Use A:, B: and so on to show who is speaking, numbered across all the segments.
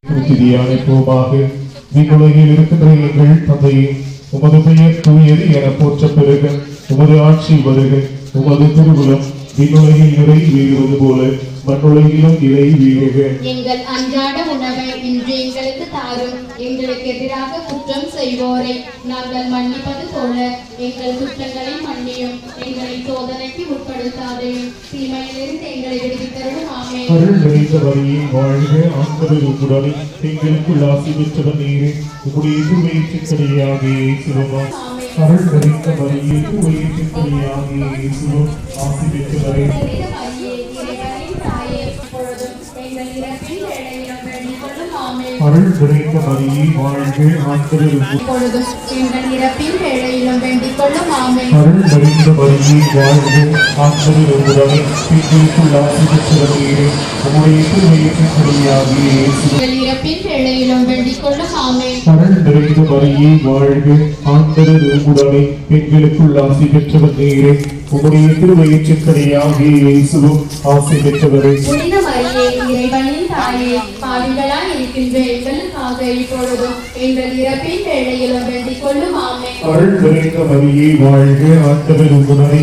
A: உலகில் இருக்கின்ற எங்கள் தந்தையே, உமது பெயர் தூயது என போற்ற பெறுக. உமது ஆட்சி வருக. உமது திருவுளம் விண்ணுலகில் நிறைவேறுவது போல மண்ணுலகிலும் நிறைவேறுக.
B: எங்கள் அன்றாட உணவை இன்று எங்களுக்கு தாரும். எங்களுக்கு எதிராக குற்றம் செய்வோரை நாங்கள் மன்னிப்பது போல எங்கள் குற்றங்களை மன்னியும். எங்களை சோதனைக்கு உட்படுத்தாதையும் தீமையிலிருந்து எங்களை விடுவித்தருளும். ஆமென்.
A: அருள் நிறைந்த மரியே, வாழ்க. ஆண்டவர் உம்முடனே, பெண்களுக்குள் ஆசி பெற்றவர் நீரே. உம்முடைய திருவயிற்றின் கனியாகிய இயேசுவும் அருள் நிறைந்த மரியே, திருவயிற்றின் கனியாகிய இயேசுவும் ஆசி பெற்றவரே. அருள் நிறைந்த மரியே, வாழ்க. ஆண்டவர்
B: இப்பொழுதும் எங்கள் இறப்பின் வேளையிலும் வேண்டிக் கொள்ளும். ஆமென்.
A: அருள் நிறைந்த மரியே, வாழ்க. ஆண்டவர் உம்முடனே, பெண்களுக்குள் ஆசி பெற்றவர் நீரே. உம்முடைய திருவயிற்றின் கனியாகிய இயேசுவும்
B: எங்கள் இறப்பின் வேளையிலும் வேண்டிக் கொள்ளும். ஆமென்.
A: அருள் நிறைந்த மரியே, வாழ்க. ஆண்டவர் உம்முடனே, பெண்களுக்குள் ஆசி பெற்றவர் நீரே. உம்முடைய திருவயிற்றின் கனியாகிய இயேசுவும் ஆசி பெற்றவரே.
B: புனித மரியே, இறைவனின் தாயே, பாவிகளாய் இருக்கின்ற எங்களுக்காக இப்பொழுதும் எங்கள் இறப்பின் வேளையிலும் வேண்டிக் கொள்ளும். ஆமென்.
A: அருள் நிறைந்த மரியே, வாழ்க. ஆண்டவர் உம்முடனே,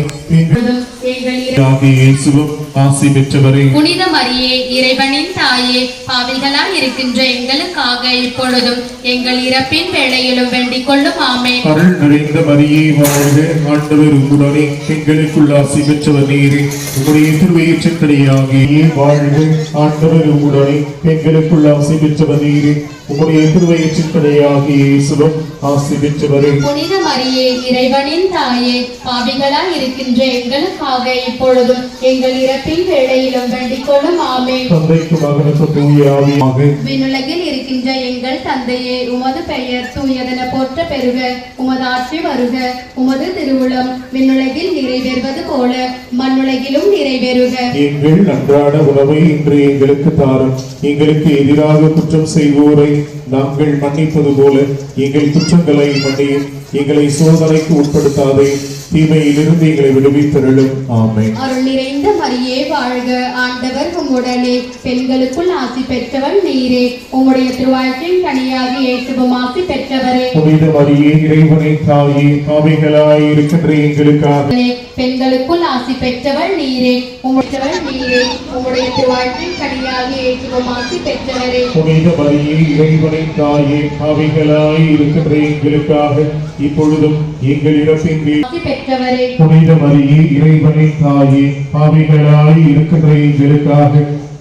A: இயேசுவும் ஆசி பெற்றவரே.
B: புனித மரியே, இறைவனின் தாயே, பாவிகளாய் இருக்கின்ற எங்களுக்காக இப்பொழுதும் எங்கள் இறப்பின் வேளையிலும் வேண்டிக் கொள்ளும். ஆமென்.
A: அருள் நிறைந்த மரியே, வாழ்க. ஆண்டவர் உம்முடனே, பெண்களுக்குள் ஆசி பெற்றவர் நீரே. உம்முடைய திருவயிற்றின் கனியாகிய வாழ்க. ஆண்டவர் உம்முடனே, பெண்களுக்குள் ஆசி பெற்றவர் நீரே. உம்முடைய திருவயிற்றின் கனியாகிய இயேசுவும் ஆசி பெற்றவரே.
B: புனித மரியே, இறைவனின் தாயே, பாவிகளாய் இருக்கின்ற எங்களுக்காக இப்பொழுதும் எங்கள் இறப்பின் வேளையிலும் வேண்டிக் கொள்ளும். ஆமென்.
A: தந்தைக்கு மகனுக்கு தூய ஆவியாக.
B: விண்ணுலகில் இருக்கின்ற எங்கள் தந்தையே, உமது பெயர் தூயதென போற்ற பெறுக. உமது ஆட்சி வருக. உமது திருவுளம் விண்ணுலகில் நிறைவேறுவது போல மண்ணுலகிலும் நிறைவேறுக.
A: எங்கள் அன்றாட உணவை இன்று எங்களுக்கு தாரும். எங்களுக்கு எதிராக குற்றம் செய்வோரை நாங்கள் மன்னிப்பது போல எங்கள் குற்றங்களை மன்னியும். எங்களை சோதனைக்கு உட்படுத்தாதே, தீமையிலிருந்து எங்களை விடுவித்தருளும். ஆமென்.
B: அருள் நிறைந்த மரியே, வாழ்க. ஆண்டவர் உம்முடனே, பெண்களுக்குள் ஆசி பெற்றவர் நீரே. உம்முடைய திருவயிற்றின் கனியாகிய இயேசுவும் ஆசி பெற்றவரே.
A: புனித மரியே, இறைவனின் தாயே, பாவிகளாய் இருக்கின்ற எங்களுக்காக
B: பெண்களுக்குள் ஆசி பெற்றவர் நீரே. உம்முடைய திருவயிற்றின் கனியாகிய இயேசுவும் ஆசி பெற்றவரே.
A: புனித மரியே, இறைவனின் தாயே, பாவிகளாய் இருக்கின்ற எங்களுக்காக இப்பொழுதும் எங்கள் இறப்பின்
B: பெற்றவரே.
A: புனித மரியே, இறைவனின் தாயே, பாவிகளாய் இருக்கின்ற எங்களுக்காக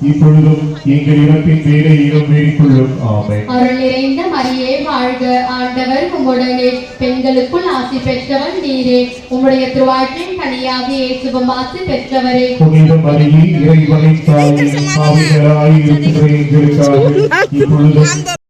A: இப்பொழுதும் எங்கள் இறப்பின் வேளையிலும் வேண்டிக் கொள்ளும். ஆமென்.
B: அருள் நிறைந்த மரியே, வாழ்க. ஆண்டவர் உம்முடனே, பெண்களுக்குள் ஆசி பெற்றவர் நீரே. உம்முடைய திருவயிற்றின் கனியாகிய இயேசுவும் ஆசி பெற்றவரே.
A: புனித மரியே, இறைவனின் தாயே, பாவிகளாய் இருக்கின்ற எங்களுக்காக இப்பொழுதும்